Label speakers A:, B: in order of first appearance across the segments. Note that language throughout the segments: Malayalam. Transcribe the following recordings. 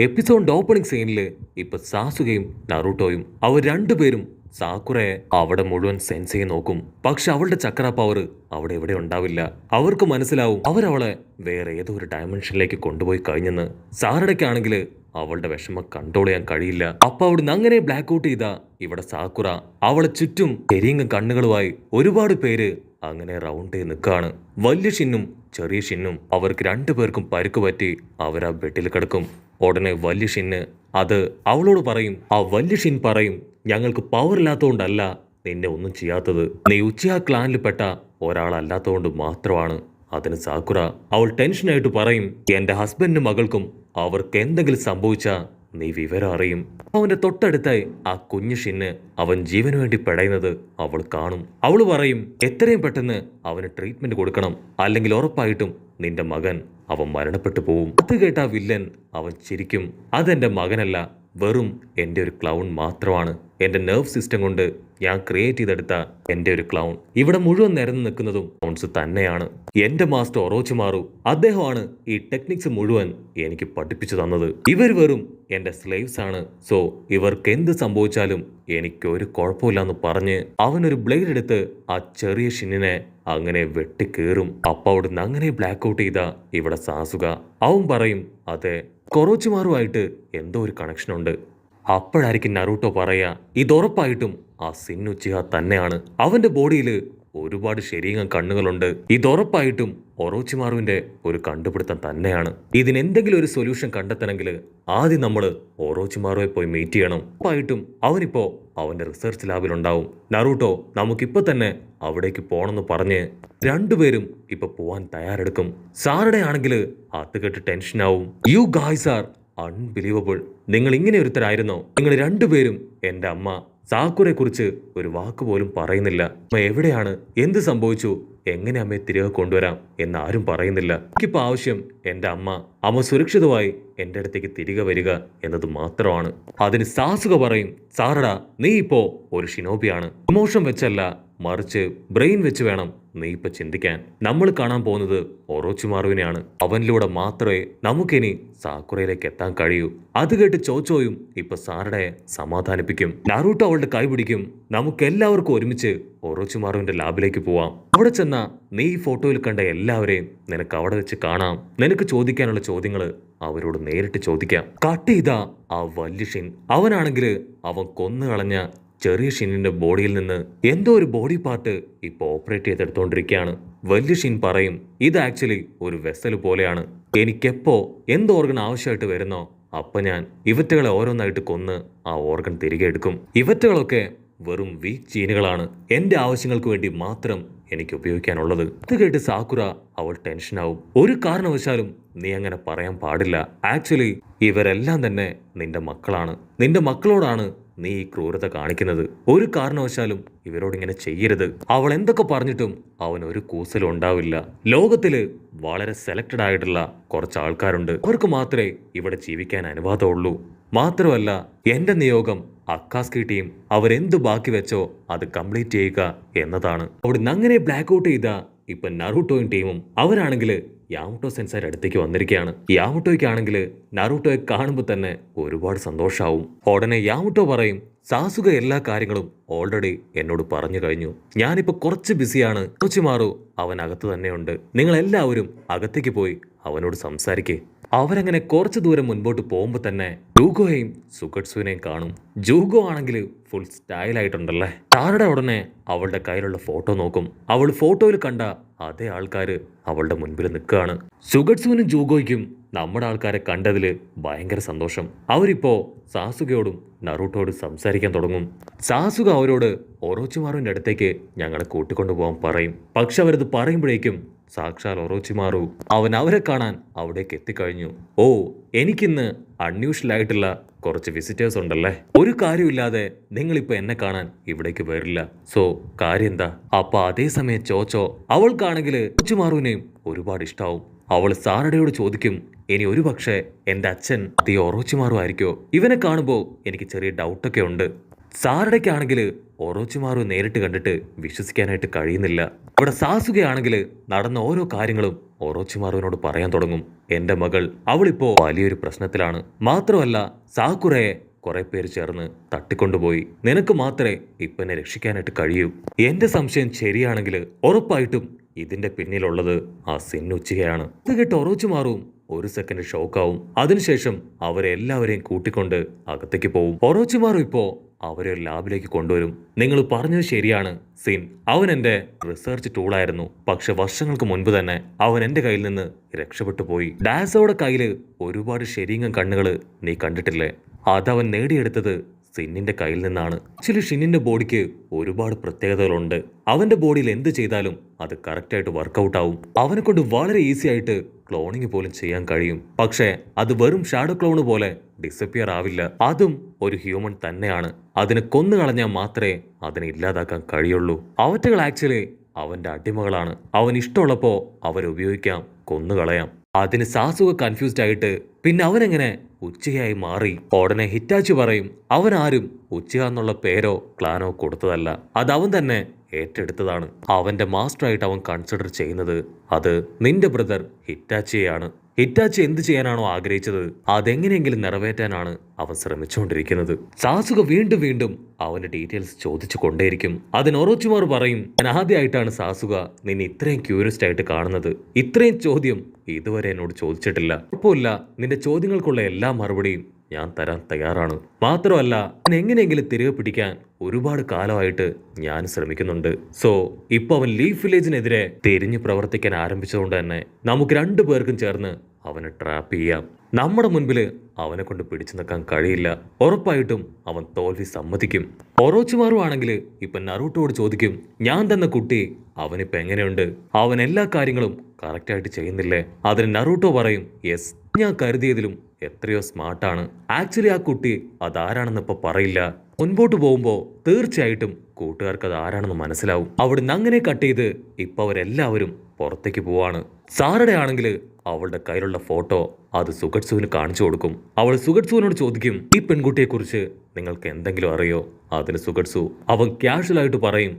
A: എപ്പിസോഡിന്റെ ഓപ്പണിംഗ് സീനില് ഇപ്പൊ സാസുകയും നറൂട്ടോയും അവർ രണ്ടുപേരും സാക്കുറയെ അവിടെ മുഴുവൻ സെൻസ് ചെയ്ത് നോക്കും. പക്ഷെ അവളുടെ ചക്ര പവർ അവിടെ എവിടെ ഉണ്ടാവില്ല. അവർക്ക് മനസ്സിലാവും അവരവളെ വേറെ ഏതോ ഒരു ഡയമെൻഷനിലേക്ക് കൊണ്ടുപോയി കഴിഞ്ഞെന്ന്. സാറടയ്ക്കാണെങ്കിൽ അവളുടെ വിഷമം കൺട്രോൾ ചെയ്യാൻ കഴിയില്ല. അപ്പൊ അവിടുന്ന് അങ്ങനെ ബ്ലാക്ക് ഔട്ട് ചെയ്ത ഇവിടെ സാക്കുറ അവളെ ചുറ്റും എരിയങ്ങ കണ്ണുകളുമായി ഒരുപാട് പേര് അങ്ങനെ റൗണ്ട് ചെയ്ത് നിൽക്കാണ്. വലിയ ഷിന്നും ചെറിയ ഷിന്നും അവർക്ക് രണ്ടുപേർക്കും പരുക്ക് പറ്റി അവരാ ബെഡിൽ കിടക്കും. ഉടനെ വലിയ ഷിന്ന് അത് അവളോട് പറയും. ആ വലിയ ഷിൻ പറയും, ഞങ്ങൾക്ക് പവർ ഇല്ലാത്തതുകൊണ്ടല്ല നിന്നെ ഒന്നും ചെയ്യാത്തത്, നീ ഉച്ചിയ ക്ലാനിൽപ്പെട്ട ഒരാളല്ലാത്തതുകൊണ്ട് മാത്രമാണ്. അതിന് സാക്കുറ അവൾ ടെൻഷനായിട്ട് പറയും, എന്റെ ഹസ്ബൻഡിനും മകൾക്കും അവർക്ക് എന്തെങ്കിലും സംഭവിച്ചാ നീ വിവരം അറിയും. അവന്റെ തൊട്ടടുത്തായി ആ കുഞ്ഞു ഷിന്ന് അവൻ ജീവന് വേണ്ടി പെടയുന്നത് അവൾ കാണും. അവള് പറയും, എത്രയും പെട്ടെന്ന് അവന് ട്രീറ്റ്മെന്റ് കൊടുക്കണം, അല്ലെങ്കിൽ ഉറപ്പായിട്ടും നിന്റെ മകൻ അവൻ മരണപ്പെട്ടു പോവും. അത് കേട്ട വില്ലൻ അവൻ ചിരിക്കും, അതെന്റെ മകനല്ല, വെറും എൻ്റെ ഒരു ക്ലൗൺ മാത്രമാണ്. എൻ്റെ നെർവ് സിസ്റ്റം കൊണ്ട് ഞാൻ ക്രിയേറ്റ് ചെയ്തെടുത്ത എൻ്റെ ഒരു ക്ലൗൺ ഇവിടെ മുഴുവൻ നിരന്ന് നിൽക്കുന്നതും ക്ലൗൺസ് തന്നെയാണ്. എൻ്റെ മാസ്റ്റർ ഒറോച്ചിമാറു അദ്ദേഹമാണ് ഈ ടെക്നിക്സ് മുഴുവൻ എനിക്ക് പഠിപ്പിച്ചു തന്നത്. ഇവർ വെറും എൻ്റെ സ്ലേവ്സ് ആണ്. സോ ഇവർക്ക് എന്ത് സംഭവിച്ചാലും എനിക്കൊരു കുഴപ്പമില്ലെന്ന് പറഞ്ഞ് അവനൊരു ബ്ലേഡ് എടുത്ത് ആ ചെറിയ ഷിന്നിനെ അങ്ങനെ വെട്ടിക്കേറും. അപ്പൊ അവിടുന്ന് അങ്ങനെ ബ്ലാക്ക് ഔട്ട് ചെയ്ത ഇവിടെ സാസുക അവൻ പറയും, അതെ കൊറോച്ചിമാറുമായിട്ട് എന്തോ ഒരു കണക്ഷൻ ഉണ്ട്. അപ്പോഴായിരിക്കും നറൂട്ടോ പറയാ, ഇതുറപ്പായിട്ടും ആ സിന്നുച്ചിഹ തന്നെയാണ്. അവന്റെ ബോഡിയിൽ ഒരുപാട് ശരീരം കണ്ണുകളുണ്ട്. ഇതുറപ്പായിട്ടും ഒറോച്ചിമാറുവിന്റെ ഒരു കണ്ടുപിടുത്തം തന്നെയാണ്. ഇതിനെന്തെങ്കിലും ഒരു സൊല്യൂഷൻ കണ്ടെത്തണമെങ്കിൽ ആദ്യം നമ്മൾ ഒറോച്ചിമാറുവെ പോയി മീറ്റ് ചെയ്യണം. ഉറപ്പായിട്ടും അവനിപ്പോ അവന്റെ റിസർച്ച് ലാബിലുണ്ടാവും. നറൂട്ടോ നമുക്കിപ്പോ തന്നെ അവിടേക്ക് പോണെന്ന് പറഞ്ഞ് രണ്ടുപേരും ഇപ്പൊ പോവാൻ തയ്യാറെടുക്കും. സാറുടെ ആണെങ്കിൽ അത് കേട്ട് ടെൻഷനാവും. You guys are unbelievable. നിങ്ങൾ ഇങ്ങനെ ഒരുത്തരായിരുന്നോ? നിങ്ങൾ രണ്ടുപേരും എൻ്റെ അമ്മ സാക്കുറെ കുറിച്ച് ഒരു വാക്ക് പോലും പറയുന്നില്ല. അമ്മ എവിടെയാണ്, എന്ത് സംഭവിച്ചു, എങ്ങനെ അമ്മയെ തിരികെ കൊണ്ടുവരാം എന്നാരും പറയുന്നില്ല. എനിക്കിപ്പോൾ ആവശ്യം എൻ്റെ അമ്മ സുരക്ഷിതമായി എൻ്റെ അടുത്തേക്ക് തിരികെ വരിക എന്നത് മാത്രമാണ്. അതിന് സാസുക പറയും, സാറടാ നീ ഇപ്പോ ഒരു ഷിനോബിയാണ്. ഇമോഷൻ വെച്ചല്ല, മറിച്ച് ബ്രെയിൻ വെച്ച് വേണം നീ ഇപ്പൊ ചിന്തിക്കാൻ. നമ്മൾ കാണാൻ പോകുന്നത് ഒറോച്ചിമാറുവിനെയാണ്. അവനിലൂടെ മാത്രമേ നമുക്കിനി സാക്കുറയിലേക്ക് എത്താൻ കഴിയൂ. അത് കേട്ട് ചോച്ചോയും ഇപ്പൊ സാറടയെ സമാധാനിപ്പിക്കും. നറൂട്ടോ അവളുടെ കൈ പിടിക്കും. നമുക്ക് എല്ലാവർക്കും ഒരുമിച്ച് ഒറോച്ചിമാറുവിന്റെ ലാബിലേക്ക് പോവാം. അവിടെ ചെന്ന നീ ഈ ഫോട്ടോയിൽ കണ്ട എല്ലാവരെയും നിനക്ക് അവിടെ വെച്ച് കാണാം. നിനക്ക് ചോദിക്കാനുള്ള ചോദ്യങ്ങള് അവരോട് നേരിട്ട് ചോദിക്കാം. കട്ട് ചെയ്ത ആ വലിയ ഷിൻ അവനാണെങ്കിൽ അവൻ കൊന്നു കളഞ്ഞ ചെറിയ ഷിന്നിന്റെ ബോഡിയിൽ നിന്ന് എന്തോ ഒരു ബോഡി പാർട്ട് ഇപ്പൊ ഓപ്പറേറ്റ് ചെയ്തെടുത്തോണ്ടിരിക്കുകയാണ്. വലിയ ഷിൻ പറയും, ഇത് ആക്ച്വലി ഒരു വെസൽ പോലെയാണ്. എനിക്കെപ്പോ എന്ത് ഓർഗൻ ആവശ്യമായിട്ട് വരുന്നോ അപ്പൊ ഞാൻ ഇവറ്റകളെ ഓരോന്നായിട്ട് കൊന്ന് ആ ഓർഗൻ തിരികെ എടുക്കും. ഇവറ്റകളൊക്കെ വെറും വീക്ക് ജീനുകളാണ്, എന്റെ ആവശ്യങ്ങൾക്ക് വേണ്ടി മാത്രം എനിക്ക് ഉപയോഗിക്കാനുള്ളത്. ഇത് കേട്ട് സാക്കുറ അവൾ ടെൻഷനാവും. ഒരു കാരണവശാലും നീ അങ്ങനെ പറയാൻ പാടില്ല. ആക്ച്വലി ഇവരെല്ലാം തന്നെ നിന്റെ മക്കളാണ്. നിന്റെ മക്കളോടാണ് നീ ഈ ക്രൂരത കാണിക്കുന്നത്. ഒരു കാരണവശാലും ഇവരോട് ഇങ്ങനെ ചെയ്യരുത്. അവൾ എന്തൊക്കെ പറഞ്ഞിട്ടും അവൻ ഒരു കൂസലും ഉണ്ടാവില്ല. ലോകത്തില് വളരെ സെലക്റ്റഡ് ആയിട്ടുള്ള കുറച്ച് ആൾക്കാരുണ്ട്, അവർക്ക് മാത്രമേ ഇവിടെ ജീവിക്കാൻ അനുവാദമുള്ളൂ. മാത്രമല്ല എന്റെ നിയോഗം അക്കാസ്കി ടീം അവരെന്ത് ബാക്കി വെച്ചോ അത് കംപ്ലീറ്റ് ചെയ്യുക എന്നതാണ്. അവിടുന്ന് അങ്ങനെ ബ്ലാക്ക് ഔട്ട് ചെയ്ത ഇപ്പൊ നറൂട്ടോയും ടീമും അവരാണെങ്കിൽ യാമുട്ടോ സെൻസൈയുടെ അടുത്തേക്ക് വന്നിരിക്കുകയാണ്. യാമുട്ടോയ്ക്കാണെങ്കിൽ നറൂട്ടോയെ കാണുമ്പോൾ തന്നെ ഒരുപാട് സന്തോഷാവും. ഉടനെ യാമുട്ടോ പറയും, സാസുക എല്ലാ കാര്യങ്ങളും ഓൾറെഡി എന്നോട് പറഞ്ഞു കഴിഞ്ഞു. ഞാനിപ്പോ കുറച്ച് ബിസിയാണ്. ഒറോച്ചിമാറു അവൻ അകത്ത് തന്നെയുണ്ട്. നിങ്ങൾ എല്ലാവരും അകത്തേക്ക് പോയി അവനോട് സംസാരിക്കേ. അവരങ്ങനെ കുറച്ചു ദൂരം മുൻപോട്ട് പോകുമ്പോൾ തന്നെ ജൂഗോയെയും സുഗട്സുവിനെയും കാണും. ജൂഗോ ആണെങ്കിൽ ഫുൾ സ്റ്റൈലായിട്ടുണ്ടല്ലേ. താരയുടെ ഉടനെ അവളുടെ കയ്യിലുള്ള ഫോട്ടോ നോക്കും. അവൾ ഫോട്ടോയിൽ കണ്ട അതേ ആൾക്കാര് അവളുടെ മുൻപിൽ നിൽക്കുകയാണ്. സുഗട്സുവിനും ജൂഗോയ്ക്കും നമ്മുടെ ആൾക്കാരെ കണ്ടതിൽ ഭയങ്കര സന്തോഷം. അവരിപ്പോ സാസുകയോടും നറൂട്ടോയോടും സംസാരിക്കാൻ തുടങ്ങും. സാസുക അവരോട് ഒറോച്ചിമാറുവിന്റെ അടുത്തേക്ക് ഞങ്ങളെ കൂട്ടിക്കൊണ്ടുപോകാൻ പറയും. പക്ഷെ അവരത് പറയുമ്പോഴേക്കും സാക്ഷാൽ ഒറോച്ചിമാറു അവൻ അവരെ കാണാൻ അവിടേക്ക് എത്തിക്കഴിഞ്ഞു. ഓ, എനിക്കിന്ന് അൺയൂഷ്വൽ ആയിട്ടുള്ള കുറച്ച് വിസിറ്റേഴ്സ് ഉണ്ടല്ലേ. ഒരു കാര്യമില്ലാതെ നിങ്ങളിപ്പോ എന്നെ കാണാൻ ഇവിടേക്ക് വരില്ല. സോ കാര്യം എന്താ? അപ്പൊ അതേസമയം ചോച്ചോ അവൾക്കാണെങ്കിൽ ഒറോച്ചിമാറുവിനെയും ഒരുപാട് ഇഷ്ടാവും. അവൾ സാറടയോട് ചോദിക്കും, ഇനി ഒരു പക്ഷേ എന്റെ അച്ഛൻ അതേ ഒറോച്ചിമാറു ആയിരിക്കോ? ഇവനെ കാണുമ്പോൾ എനിക്ക് ചെറിയ ഡൗട്ടൊക്കെ ഉണ്ട്. സാറടയ്ക്കാണെങ്കിൽ ഒറോച്ചിമാറു നേരിട്ട് കണ്ടിട്ട് വിശ്വസിക്കാനായിട്ട് കഴിയുന്നില്ല. ഇവിടെ സാസുകയാണെങ്കിൽ നടന്ന ഓരോ കാര്യങ്ങളും ഒറോച്ചിമാറുവിനോട് പറയാൻ തുടങ്ങും. എന്റെ മകൾ അവളിപ്പോ വലിയൊരു പ്രശ്നത്തിലാണ്. മാത്രമല്ല സാക്കുറയെ കുറെ പേര് ചേർന്ന് തട്ടിക്കൊണ്ടുപോയി. നിനക്ക് മാത്രമേ ഇപ്പൊ എന്നെ രക്ഷിക്കാനായിട്ട് കഴിയൂ. എന്റെ സംശയം ശരിയാണെങ്കിൽ ഉറപ്പായിട്ടും ഇതിന്റെ പിന്നിലുള്ളത് ആ സെന്നുച്ചികയാണ്. ഇത് കേട്ട് ഒറോച്ചിമാറും ഒരു സെക്കൻഡ് ഷോക്കാവും. അതിനുശേഷം അവരെല്ലാവരെയും കൂട്ടിക്കൊണ്ട് അകത്തേക്ക് പോവും. ഒറോച്ചിമാറു ഇപ്പോ അവരെ ഒരു ലാബിലേക്ക് കൊണ്ടുവരും. നിങ്ങൾ പറഞ്ഞത് ശരിയാണ് സിൻ, അവൻ എന്റെ റിസർച്ച് ടൂളായിരുന്നു. പക്ഷെ വർഷങ്ങൾക്ക് മുൻപ് തന്നെ അവൻ എന്റെ കയ്യിൽ നിന്ന് രക്ഷപ്പെട്ടു പോയി. ഡാസോയുടെ കയ്യില് ഒരുപാട് ശരീരം കണ്ണുകള് നീ കണ്ടിട്ടില്ലേ? അതവൻ നേടിയെടുത്തത് സിന്നിന്റെ കയ്യിൽ നിന്നാണ്. ആക്ച്വലി ഷിന്നിന്റെ ബോഡിക്ക് ഒരുപാട് പ്രത്യേകതകളുണ്ട്. അവന്റെ ബോഡിയിൽ എന്ത് ചെയ്താലും അത് കറക്റ്റായിട്ട് വർക്കൗട്ട് ആവും. അവനെ കൊണ്ട് വളരെ ഈസി ആയിട്ട് ക്ലോണിങ് പോലും ചെയ്യാൻ കഴിയും. പക്ഷേ അത് വെറും ഷാഡോ ക്ലോണ് പോലെ ഡിസപ്പിയർ ആവില്ല. അതും ഒരു ഹ്യൂമൻ തന്നെയാണ്. അതിനെ കൊന്നു കളഞ്ഞാൽ മാത്രമേ അതിനെ ഇല്ലാതാക്കാൻ കഴിയുള്ളൂ. അവറ്റകൾ ആക്ച്വലി അവന്റെ അടിമകളാണ്. അവൻ ഇഷ്ടമുള്ളപ്പോ അവരുപയോഗിക്കാം, കൊന്നുകളയാം. അതിന് സാസുക കൺഫ്യൂസ്ഡ് ആയിട്ട് പിന്നെ അവനെങ്ങനെ ഉച്ചയായി മാറി? ഉടനെ ഹിറ്റാച്ചി പറയും അവനാരും ഉച്ചയ എന്നുള്ള പേരോ ക്ലാനോ കൊടുത്തതല്ല, അത് അവൻ തന്നെ ഏറ്റെടുത്തതാണ്. അവന്റെ മാസ്റ്ററായിട്ട് അവൻ കൺസിഡർ ചെയ്യുന്നത് അത് നിന്റെ ബ്രദർ ഹിറ്റാച്ചിയെയാണ്. ഹിറ്റാച്ചി എന്ത് ചെയ്യാനാണോ ആഗ്രഹിച്ചത് അതെങ്ങനെയെങ്കിലും നിറവേറ്റാനാണ് അവൻ ശ്രമിച്ചുകൊണ്ടിരിക്കുന്നത്. സാസുക വീണ്ടും വീണ്ടും അവന്റെ ഡീറ്റെയിൽസ് ചോദിച്ചു കൊണ്ടേയിരിക്കും. അതിന് ഒറോച്ചിമാർ പറയും, ഞാൻ ആദ്യമായിട്ടാണ് സാസുക നിന്നെ ഇത്രയും ക്യൂരിയസ്ഡ് ആയിട്ട് കാണുന്നത്. ഇത്രയും ചോദ്യം ഇതുവരെ എന്നോട് ചോദിച്ചിട്ടില്ല. കുഴപ്പമില്ല, നിന്റെ ചോദ്യങ്ങൾക്കുള്ള എല്ലാ മറുപടിയും ഞാൻ തരാൻ തയ്യാറാണ്. മാത്രമല്ല എങ്ങനെയെങ്കിലും തിരികെ പിടിക്കാൻ ഒരുപാട് കാലമായിട്ട് ഞാൻ ശ്രമിക്കുന്നുണ്ട്. സോ ഇപ്പൊ അവൻ ലീഫ് വില്ലേജിനെതിരെ തിരിഞ്ഞു പ്രവർത്തിക്കാൻ ആരംഭിച്ചതുകൊണ്ട് തന്നെ നമുക്ക് രണ്ടുപേർക്കും ചേർന്ന് അവനെ ട്രാപ്പ് ചെയ്യാം. നമ്മുടെ മുൻപില് അവനെ കൊണ്ട് പിടിച്ചു നിൽക്കാൻ കഴിയില്ല. ഉറപ്പായിട്ടും അവൻ തോൽവി സമ്മതിക്കും. ഒറോച്ചിമാറു ആണെങ്കിൽ ഇപ്പൊ നറൂട്ടോട് ചോദിക്കും, ഞാൻ തന്ന കുട്ടി അവനിപ്പോ എങ്ങനെയുണ്ട്? അവൻ എല്ലാ കാര്യങ്ങളും കറക്റ്റായിട്ട് ചെയ്യുന്നില്ലേ? അതിന് നറൂട്ടോ പറയും, യെസ്, ഞാൻ കരുതിയതിലും എത്രയോ സ്മാർട്ടാണ്. ആക്ച്വലി ആ കുട്ടി അതാരാണെന്ന് ഇപ്പൊ പറയില്ല. മുൻപോട്ട് പോകുമ്പോ തീർച്ചയായിട്ടും കൂട്ടുകാർക്ക് അത് ആരാണെന്ന് മനസ്സിലാവും. അവിടുന്ന് അങ്ങനെ കട്ട് ചെയ്ത് ഇപ്പൊ അവരെല്ലാവരും പുറത്തേക്ക് പോവാണ്. സാറയുടെ ആണെങ്കിൽ അവളുടെ കയ്യിലുള്ള ഫോട്ടോ അത് സുഗട്സുവിന് കാണിച്ചു കൊടുക്കും. അവൾ സുഗട്സുവിനോട് ചോദിക്കും, ഈ പെൺകുട്ടിയെ കുറിച്ച് നിങ്ങൾക്ക് എന്തെങ്കിലും അറിയോ? അതിന് സുഗട്സു അവൻ കാഷ്വൽ ആയിട്ട് പറയും,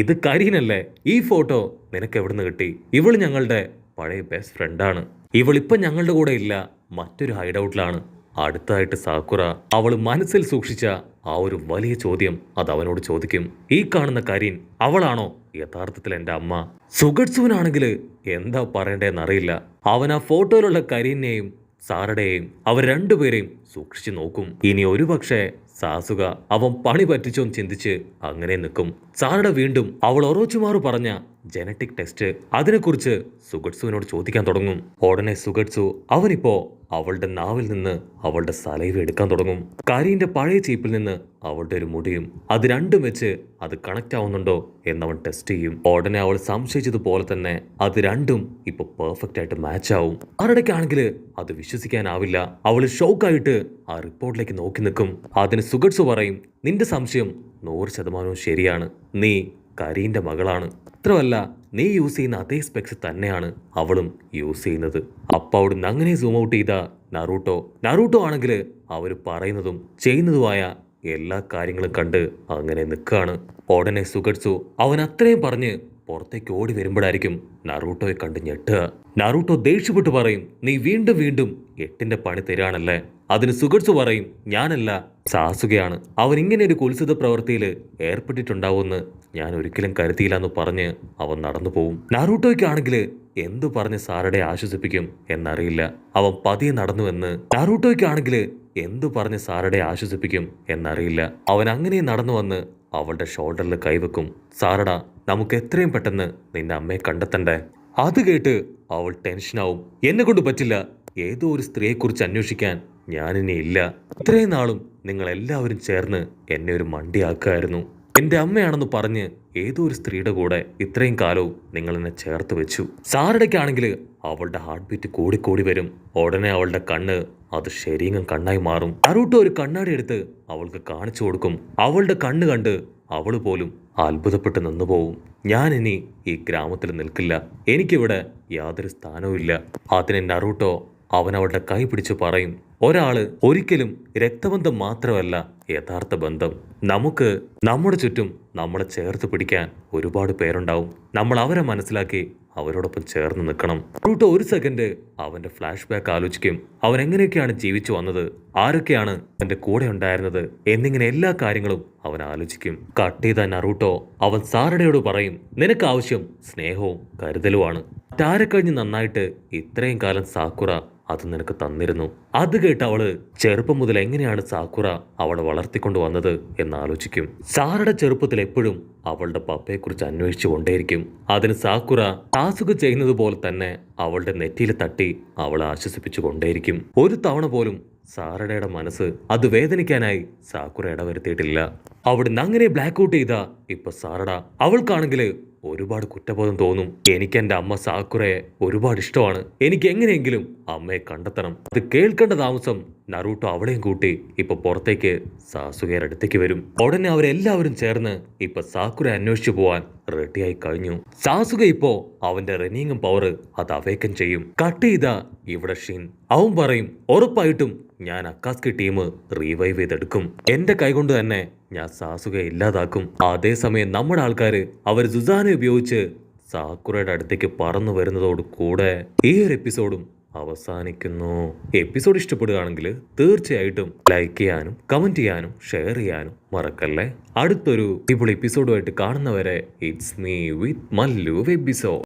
A: ഇത് കരീനല്ലേ? ഈ ഫോട്ടോ നിനക്ക് എവിടുന്ന് കിട്ടി? ഇവള് ഞങ്ങളുടെ പഴയ ബെസ്റ്റ് ഫ്രണ്ടാണ്. ഇവളിപ്പം ഞങ്ങളുടെ കൂടെ ഇല്ല, മറ്റൊരു ഹൈഡൌട്ടിലാണ്. അടുത്തായിട്ട് സാക്കുറ അവൾ മനസ്സിൽ സൂക്ഷിച്ച ആ ഒരു വലിയ ചോദ്യം അത് അവനോട് ചോദിക്കും, ഈ കാണുന്ന കരീൻ അവളാണോ യഥാർത്ഥത്തിൽ എൻ്റെ അമ്മ? സുഗട്സുവിനാണെങ്കിൽ എന്താ പറയണ്ടേന്നറിയില്ല. അവൻ ആ ഫോട്ടോയിലുള്ള കരീനെയും സാറയുടെയും അവർ രണ്ടുപേരെയും സൂക്ഷിച്ചു നോക്കും. ഇനി ഒരുപക്ഷെ സാസുക അവൻ പണി പറ്റിച്ചോന്ന് ചിന്തിച്ച് അങ്ങനെ നിൽക്കും. സാറയുടെ വീണ്ടും അവൾ ഒറോച്ചിമാറു പറഞ്ഞ ജനറ്റിക് ടെസ്റ്റ് അതിനെക്കുറിച്ച് സുഗട്സുവിനോട് ചോദിക്കാൻ തുടങ്ങും. ഉടനെ സുഗട്സു അവനിപ്പോ അവളുടെ നാവിൽ നിന്ന് അവളുടെ സലൈവ എടുക്കാൻ തുടങ്ങും. കരീന്റെ പഴയ ചീപ്പിൽ നിന്ന് അവളുടെ ഒരു മുടിയും അത് രണ്ടും വെച്ച് അത് കണക്ട് ആവുന്നുണ്ടോ എന്നവൻ ടെസ്റ്റ് ചെയ്യും. ഉടനെ അവൾ സംശയിച്ചതുപോലെ തന്നെ അത് രണ്ടും ഇപ്പൊ പെർഫെക്റ്റ് ആയിട്ട് മാച്ച് ആവും. ആരുടെക്കാണെങ്കിൽ അത് വിശ്വസിക്കാനാവില്ല. അവൾ ഷോക്കായിട്ട് ആ റിപ്പോർട്ടിലേക്ക് നോക്കി നിൽക്കും. അതിന് സുഗട്സു പറയും, നിന്റെ സംശയം 100% ശരിയാണ്. നീ കരീന്റെ മകളാണ്. മാത്രമല്ല നീ യൂസ് ചെയ്യുന്ന അതേ സ്പെക്സ് തന്നെയാണ് അവളും യൂസ് ചെയ്യുന്നത്. അപ്പൊ അവിടുന്ന് അങ്ങനെ സൂം ഔട്ട് ചെയ്ത നറൂട്ടോ ആണെങ്കിൽ അവർ പറയുന്നതും ചെയ്യുന്നതുമായ എല്ലാ കാര്യങ്ങളും കണ്ട് അങ്ങനെ നിൽക്കുകയാണ്. ഉടനെ സുഗട്സു അവൻ അത്രയും പറഞ്ഞ് പുറത്തേക്ക് ഓടി വരുമ്പോഴായിരിക്കും നറൂട്ടോയെ കണ്ട് ഞെട്ടുക. നറൂട്ടോ ദേഷ്യപ്പെട്ട് പറയും, നീ വീണ്ടും വീണ്ടും 8ന്റെ പണി തരാണല്ലേ? അതിന് സുഗട്സു പറയും, ഞാനല്ല, സാസുകയാണ്. അവൻ ഇങ്ങനെ ഒരു കുൽസിത പ്രവൃത്തിയിൽ ഏർപ്പെട്ടിട്ടുണ്ടാവുമെന്ന് ഞാൻ ഒരിക്കലും കരുതിയില്ല എന്ന് പറഞ്ഞ് അവൻ നടന്നു പോവും. നറൂട്ടോയ്ക്കാണെങ്കിൽ എന്തു പറഞ്ഞ് സാറയുടെ ആശ്വസിപ്പിക്കും എന്നറിയില്ല. അവൻ പതിയെ നടന്നുവെന്ന് നറൂട്ടോയ്ക്കാണെങ്കിൽ എന്തു പറഞ്ഞ് സാറയുടെ ആശ്വസിപ്പിക്കും എന്നറിയില്ല. അവൻ അങ്ങനെ നടന്നു വന്ന് അവളുടെ ഷോൾഡറിൽ കൈവെക്കും. സാറട, നമുക്ക് എത്രയും പെട്ടെന്ന് നിന്റെ അമ്മയെ കണ്ടെത്തണ്ടേ? അത് കേട്ട് അവൾ ടെൻഷനാവും. എന്നെ കൊണ്ട് പറ്റില്ല, ഏതോ ഒരു സ്ത്രീയെക്കുറിച്ച് അന്വേഷിക്കാൻ ഞാനിനി ഇല്ല. ഇത്രയും നാളും നിങ്ങൾ എല്ലാവരും ചേർന്ന് എന്നെ ഒരു മണ്ടിയാക്കായിരുന്നു. എന്റെ അമ്മയാണെന്ന് പറഞ്ഞ് ഏതോ ഒരു സ്ത്രീയുടെ കൂടെ ഇത്രയും കാലവും നിങ്ങൾ എന്നെ ചേർത്ത് വെച്ചു. സാറടയ്ക്കാണെങ്കിൽ അവളുടെ ഹാർട്ട് ബീറ്റ് കൂടിക്കൂടി വരും. ഉടനെ അവളുടെ കണ്ണ് അത് ശരീരം കണ്ണായി മാറും. നറൂട്ടോ ഒരു കണ്ണാടി എടുത്ത് അവൾക്ക് കാണിച്ചു കൊടുക്കും. അവളുടെ കണ്ണ് കണ്ട് അവള് പോലും അത്ഭുതപ്പെട്ട് നിന്നുപോവും. ഞാൻ ഇനി ഈ ഗ്രാമത്തിൽ നിൽക്കില്ല, എനിക്കിവിടെ യാതൊരു സ്ഥാനവും ഇല്ല. അതിനെ നറൂട്ടോ അവൻ അവളുടെ കൈ പിടിച്ച് പറയും, ഒരാള് ഒരിക്കലും രക്തബന്ധം മാത്രമല്ല യഥാർത്ഥ ബന്ധം. നമുക്ക് നമ്മുടെ ചുറ്റും നമ്മളെ ചേർത്ത് പിടിക്കാൻ ഒരുപാട് പേരുണ്ടാവും. നമ്മൾ അവരെ മനസ്സിലാക്കി അവരോടൊപ്പം ചേർന്ന് നിൽക്കണം. നറൂട്ടോ ഒരു സെക്കൻഡ് അവന്റെ ഫ്ലാഷ് ബാക്ക് ആലോചിക്കും. അവൻ എങ്ങനെയൊക്കെയാണ് ജീവിച്ചു വന്നത്, ആരൊക്കെയാണ് അവന്റെ കൂടെ ഉണ്ടായിരുന്നത് എന്നിങ്ങനെ എല്ലാ കാര്യങ്ങളും അവൻ ആലോചിക്കും. കട്ട് ചെയ്ത നറൂട്ടോ അവൻ സാറഡയോട് പറയും, നിനക്ക് ആവശ്യം സ്നേഹവും കരുതലുമാണ്. മറ്റാരെ കഴിഞ്ഞ് നന്നായിട്ട് ഇത്രയും കാലം സാക്കുറ അത് നിനക്ക് തന്നിരുന്നു. അത് കേട്ട് അവള് ചെറുപ്പം മുതൽ എങ്ങനെയാണ് സാക്കുറ അവളെ വളർത്തിക്കൊണ്ട് വന്നത് എന്ന് ആലോചിക്കും. സാറയുടെ ചെറുപ്പത്തിൽ എപ്പോഴും അവളുടെ പപ്പയെക്കുറിച്ച് അന്വേഷിച്ചു കൊണ്ടേയിരിക്കും. അതിന് സാക്കുറ സാസുക ചെയ്യുന്നത് പോലെ തന്നെ അവളുടെ നെറ്റിയിൽ തട്ടി അവളെ ആശ്വസിപ്പിച്ചു കൊണ്ടേയിരിക്കും. ഒരു തവണ പോലും സാറഡയുടെ മനസ്സ് അത് വേദനിക്കാനായി സാക്കുറ ഇടവരുത്തിയിട്ടില്ല. അവിടുന്ന് അങ്ങനെ ബ്ലാക്ക് ഔട്ട് ചെയ്ത ഇപ്പൊ സാറഡ അവൾക്കാണെങ്കിൽ ഒരുപാട് കുറ്റബോധം തോന്നും. എനിക്ക് എന്റെ അമ്മ സാക്കുറയെ ഒരുപാട് ഇഷ്ടമാണ്, എനിക്ക് എങ്ങനെയെങ്കിലും അമ്മയെ കണ്ടെത്തണം. അത് കേൾക്കേണ്ട താമസം നറൂട്ടോ അവളെയും കൂട്ടി ഇപ്പൊ പുറത്തേക്ക് സാസുകയുടെ അടുത്തേക്ക് വരും. ഉടനെ അവരെല്ലാവരും ചേർന്ന് ഇപ്പൊ സാക്കുറെ അന്വേഷിച്ചു പോവാൻ റെഡിയായി കഴിഞ്ഞു. സാസുക ഇപ്പോ അവന്റെ റെനിങ്ങും പവർ അത് അവേക്കൻ ചെയ്യും. കട്ട് ചെയ്ത ഇവിടെ ഷിൻ അവൻ പറയും, ഉറപ്പായിട്ടും ഞാൻ അക്കാസ്കി ടീം റീവൈവ് ചെയ്തെടുക്കും. എന്റെ കൈകൊണ്ട് തന്നെ ഞാൻ സാസുകയെ ഇല്ലാതാക്കും. അതേസമയം നമ്മുടെ ആൾക്കാര് അവർ സുസാനെ ഉപയോഗിച്ച് സാക്കുറയുടെ അടുത്തേക്ക് പറന്നു വരുന്നതോട് കൂടെ ഈ ഒരു എപ്പിസോഡും അവസാനിക്കുന്നു. എപ്പിസോഡ് ഇഷ്ടപ്പെടുകയാണെങ്കിൽ തീർച്ചയായിട്ടും ലൈക്ക് ചെയ്യാനും കമന്റ് ചെയ്യാനും ഷെയർ ചെയ്യാനും മറക്കല്ലേ. അടുത്തൊരു ഇപ്പോൾ എപ്പിസോഡുമായിട്ട് കാണുന്നവരെ it's me with Mallu episode.